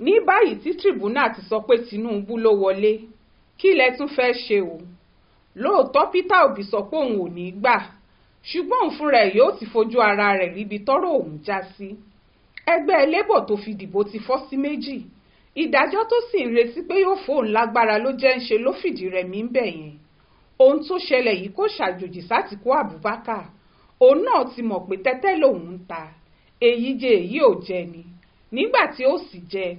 ní báyìí tí Tribuna ti sọ pé Tinubu ló wọlé, kí lẹ tún fẹ́ ṣe o? Lóòótọ́ Peter Obi sọ pé òun ò ní gbà, ṣùgbọ́n òun fúnra ẹ̀ yóò ti fojú ara rẹ̀ ríbi tọ́rọ̀ òun já sí. Ẹgbẹ́ Labour tó fi dìbò ti fọ́ sí méjì. Ìdájọ́ tó sì ń retí pé yóò fóun lágbára ló jẹ́ ń ṣe ló fìdí rẹmi ń bẹ̀ yẹn. Ohun tó ṣẹlẹ̀ yìí kò ṣàjòjì sÁtìkú Abubakar. Òun náà ti mọ̀ pé tẹ́tẹ́ lòun ń ta. Èyí jẹ èyí ò jẹ ni. Nígbà tí ó sì jẹ,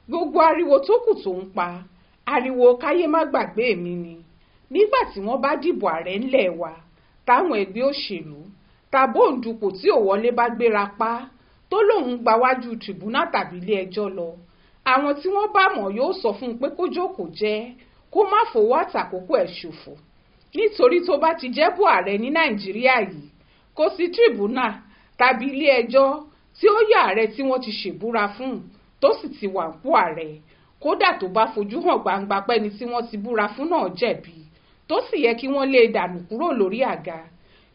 gbogbo ariwo tó kù tó ń pa, ariwo káyé má gbàgbé mi ni. Nígbà tí wọ́n bá dìbò ààrẹ ńlẹ̀ wa, táwọn ẹgbẹ́ òṣèlú tàbóǹdùpò tí ò wọlé bá gbéra pa tó lòun gba wájú Tribuna tàbí ilé ẹjọ́ lọ, àwọn tí wọ́n bá mọ̀ yóò sọ fún un pé kó jókòó jẹ́, kó má fowó àtàkókò ẹ̀ ṣòfò. Nítorí tó bá ti jẹ́ bó ààrẹ ní Nàìjíríà yìí, kò sí Tribuna tàbí ilé ẹjọ́ tí ó yà ààrẹ tí wọ́n ti ṣèbúra fún tó sì ti wà nípò ààrẹ, kódà tó bá fojú hàn gbangba pẹ́ni tí wọ́n ti búra fún náà jẹ̀bi, tó sì yẹ kí wọ́n lé dànù kúrò lórí àga.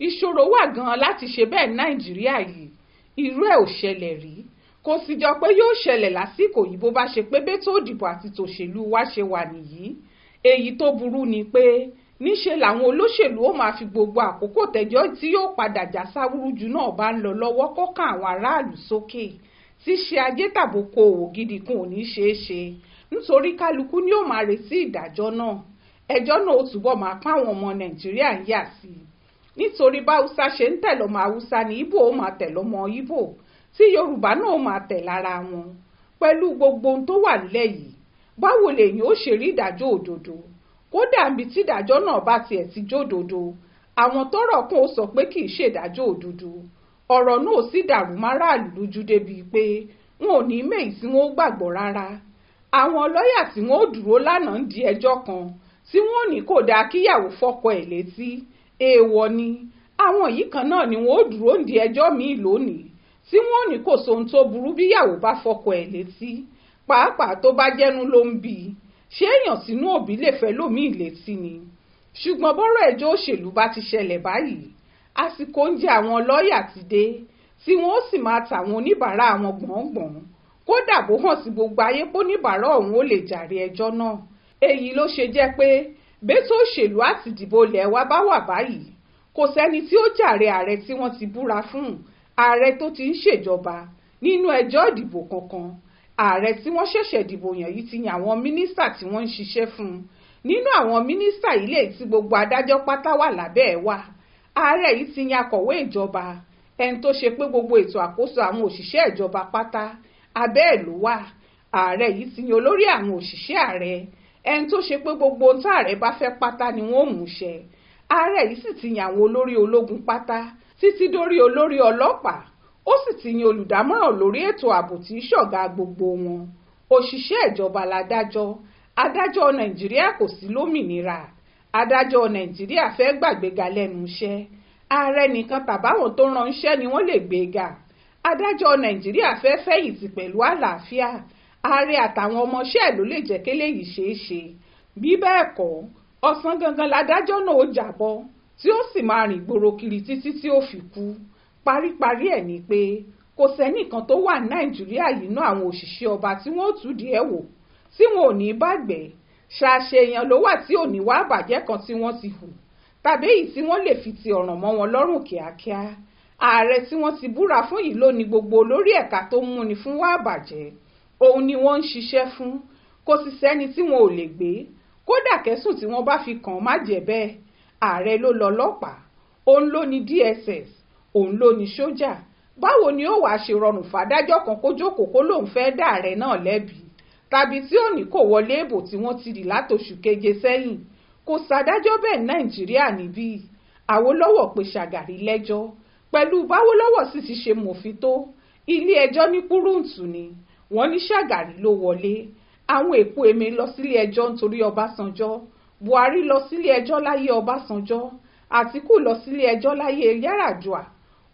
Ìṣòro wà gan-an láti ṣe bẹ́ẹ̀ Nàìjíríà yìí, irú ẹ̀ ò ṣẹlẹ̀ rí. Kò sì jọ pé yóò ṣẹlẹ̀ lásìkò yìí bó bá ṣe pé bẹ́tò òdìbò àti tòṣèlú wa ṣe wà nìyí. Èyí tó burú ni pé níṣe làwọn olóṣèlú ó máa fi gbogbo àkókò tẹ́jọ́ tí yóò padà já sáwúrúju náà bá ń lọ lọ́wọ́ kọ́kàn àwọn aráàlú sókè. Tí ṣe ajé tàbókò òwò gidi kan ò ní ṣeé ṣe, nítorí kálukú ni ó máa retí ìdájọ́ náà. Ẹjọ́ náà ó túbọ̀ máa pa àwọn ọmọ Nàìjíríà ń yà sí i. Nítorí bá Haúsá ṣe ń tẹ̀lé ọmọ Haúsá ni Ìgbò ó máa tẹ̀lé ọmọ Ìgbò, tí Yorùbá náà ó máa tẹ̀ lára wọn. Pẹ̀lú gbogbo ohun tó wà nílẹ̀ yìí, báwo lèyìn ó ṣe rí ìdájọ́ òdodo? Kódà níbi tí ìdájọ́ náà bá tiẹ̀ ti jódodo, àwọn tọ́rọ̀ kàn ó sọ pé kì í ṣèdájọ́ òdodo. Ọ̀rọ̀ náà ò sì dàrú márààlú lójú débi pé wọn ò ní méyì tí wọn ó gbàgbọ́ rárá. Àwọn lọ́ọ̀yà tí wọn ó dúró lánàá ń di ẹjọ́ kan tí wọn ò ní kò dáa kíyàwó fọ́kọ ẹ̀ létí, èèwọ̀ ni. Àwọn yìí kan náà ni wọn ó dúró ń di ẹjọ́ míì lónìí tí wọn ò ní kò sóhun tó burú bí ìyàwó bá fọ́kọ ẹ̀ létí, pàápàá tó bá jẹ́nu ló ń bí i. Ṣé èèyàn sínú òbí lè fẹ́ lòmíì létí ni? Ṣùgbọ́n bọ́rọ̀ ẹjọ́ òṣèlú bá ti ṣẹlẹ̀ báyìí, àsìkò oúnjẹ àwọn lọ́ọ̀yà ti dé tí wọ́n ó sì máa tàwọn oníbàárà àwọn gbọ̀ngbọ̀n. Kódà bó hàn sí gbogbo ayé pé oníbàárà ọ̀hún ó lè jàre ẹjọ́ náà. Èyí ló ṣe jẹ́ pé bẹ́tò òṣèlú àti ìdìbò ilẹ̀ wa bá wà báyìí, kò sẹ́ni tí ó jàre ààrẹ tí wọ́n ti búra fún, ààrẹ tó ti ń ṣèjọba nínú ẹjọ́ ìdìbò kankan. Ààrẹ tí wọ́n ṣẹ̀ṣẹ̀ dìbò yàn yìí ti yan àwọn mínísítà tí wọ́n ń ṣiṣẹ́ fún un. Nínú àwọn mínísítà yìí lè tí gbogbo adájọ́ pátá wà lábẹ́ ẹ̀ wà. Ààrẹ yìí ti yan akọ̀wé ìjọba, ẹni tó ṣe pé gbogbo ètò àkóso àwọn òṣìṣẹ́ ìjọba pátá abẹ́ ẹ̀ ló wà. Ààrẹ yìí ti yan olórí àwọn òṣìṣẹ́ ààrẹ, ẹni tó ṣe pé gbogbo ohun tí ààrẹ bá fẹ́ pátá ni wọ́n mú ṣẹ. Ààrẹ yìí sì ti yan àwọn olórí ológun pátá títí dórí olórí ọlọ́pàá. Ó sì ti yan olùdámọ̀ràn lórí ètò ààbò tí í ṣọ̀gá gbogbo wọn. Òṣìṣẹ́ ìjọba ládájọ́. Adájọ́ Nàìjíríà kò sí lómìnira. Adájọ́ Nàìjíríà fẹ́ gbàgbéga lẹ́nu iṣẹ́. Ààrẹ nìkan tàbáwọn tó ránṣẹ́ ni wọ́n lè gbéga. Adájọ́ Nàìjíríà fẹ́ fẹ̀yìntì pẹ̀lú àlàáfíà. Ààrẹ àtàwọn ọmọọṣẹ́ ló lè jẹ́ kélé yìí ṣeé ṣe. Bí bẹ́ẹ̀ kọ́, ọ̀sán gangan ládájọ́ náà ó jábọ́ tí ó sì máa rìn gbòòrò kiri títí tí ó fi kú. Paríparí ẹ̀ ni pé kò sẹ́nìkan tó wà ní Nàìjíríà yìí ná àwọn òṣìṣẹ́ ọba tí wọ́n ó túdì ẹ̀ wò tí wọn ò ní bàgbẹ́. Ṣàṣe èèyàn ló wà tí ò ní wá àbàjẹ́ kan tí wọ́n ti hù, tàbí èyí tí wọ́n lè fi ti ọ̀ràn mọ́ wọn lọ́rùn kíákíá. Ààrẹ tí wọ́n ti búra fún yìí ló ní gbogbo olórí ẹ̀ka tó ń múni fún wá àbàjẹ́. Òun ni wọ́n ń ṣiṣẹ́ fún. Kò sì sẹ́ni tí wọn ò lè gbé. Kódà kẹ́sùn tí wọ́n bá fi kàn má jẹ́ bẹ́ẹ̀. Ààrẹ ló lọ́lọ́pàá, òun ló ní DSS, òun ló ní sójà. Báwo ni ó wàá ṣe rọrùn fàdájọ́ kan kó jókòó kó lóun fẹ́ dá ààrẹ náà lẹ́bi, tàbí tí ò ní kò wọlé ìbò tí wọ́n ti dì látòṣù keje sẹ́yìn? Kò sàdájọ́ bẹ́ẹ̀ Nàìjíríà níbí. Awólọ́wọ̀ pe Ṣàgàrí lẹ́jọ́, pẹ̀lú báwólọ́wọ̀ sì ti ṣe mòfin tó. Ilé ẹjọ́ ní kúrúǹtù ni wọ́n ní Ṣàgàrí ló wọlé. Àwọn èpo èmi lọ sílé ẹjọ́ nítorí Ọbásanjọ́, Buhari lọ sílé ẹjọ́ láyé Ọbásanjọ́, Àtíkù lọ sílé ẹjọ́ láyé Yar'Adua,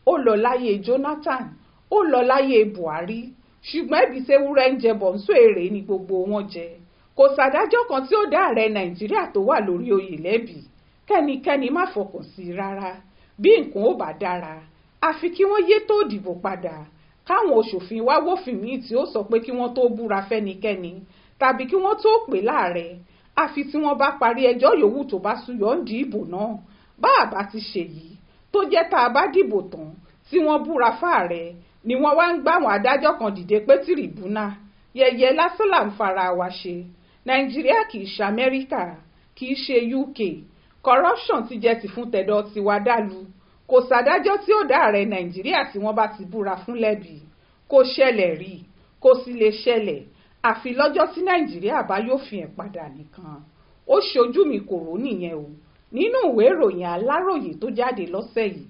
ó lọ láyé Jonathan, ó lọ láyé Buhari. Ṣùgbọ́n ẹ̀bí sẹ́wúrẹ́ ń jẹ bọ̀ǹsó èrè ni gbogbo wọn jẹ. Kò sàdájọ́ kan tí ó dá ààrẹ Nàìjíríà tó wà lórí oyè lẹ́bi. Kẹ́nikẹ́ni má fọkàn sí rárá. Bí nǹkan ó bá dára, àfi kí wọ́n yé tó dìbò padà. káwọn òṣòfin wá wófin míì tí ó sọ pé kí wọ́n tó búra fẹ́nikẹ́ni tàbí kí wọ́n tó pè láàrẹ àfi tí wọ́n bá parí ẹjọ́ yòówù tó bá súyọ́ ń di ìbò náà. Bá a bá ti ṣèyí tó jẹ́ tá a bá dìbò tán tí wọ́n búra fáàrẹ ni wọ́n wá ń gbáwọn adájọ́ kan dìde pé Tribuna yẹ̀yẹ́ lásán là ń fara wa ṣe. Nàìjíríà kì í ṣe Amẹ́ríkà, kì í ṣe UK. Corruption ti jẹ́ ti fún tẹ̀dọ̀ tiwa dálu. Kò sàdájọ́ tí ó dá ààrẹ Nàìjíríà tí wọ́n bá ti búra fún lẹ́bi. Kò ṣẹlẹ̀ rí, kò sì lè ṣẹlẹ̀ àfi lọ́jọ́ tí Nàìjíríà bá yófin ẹ̀ padà nìkan. Ó ṣojú mi kò rò nìyẹn o nínú ìwé ìròyìn Aláròyé tó jáde lọ́sẹ̀ yìí.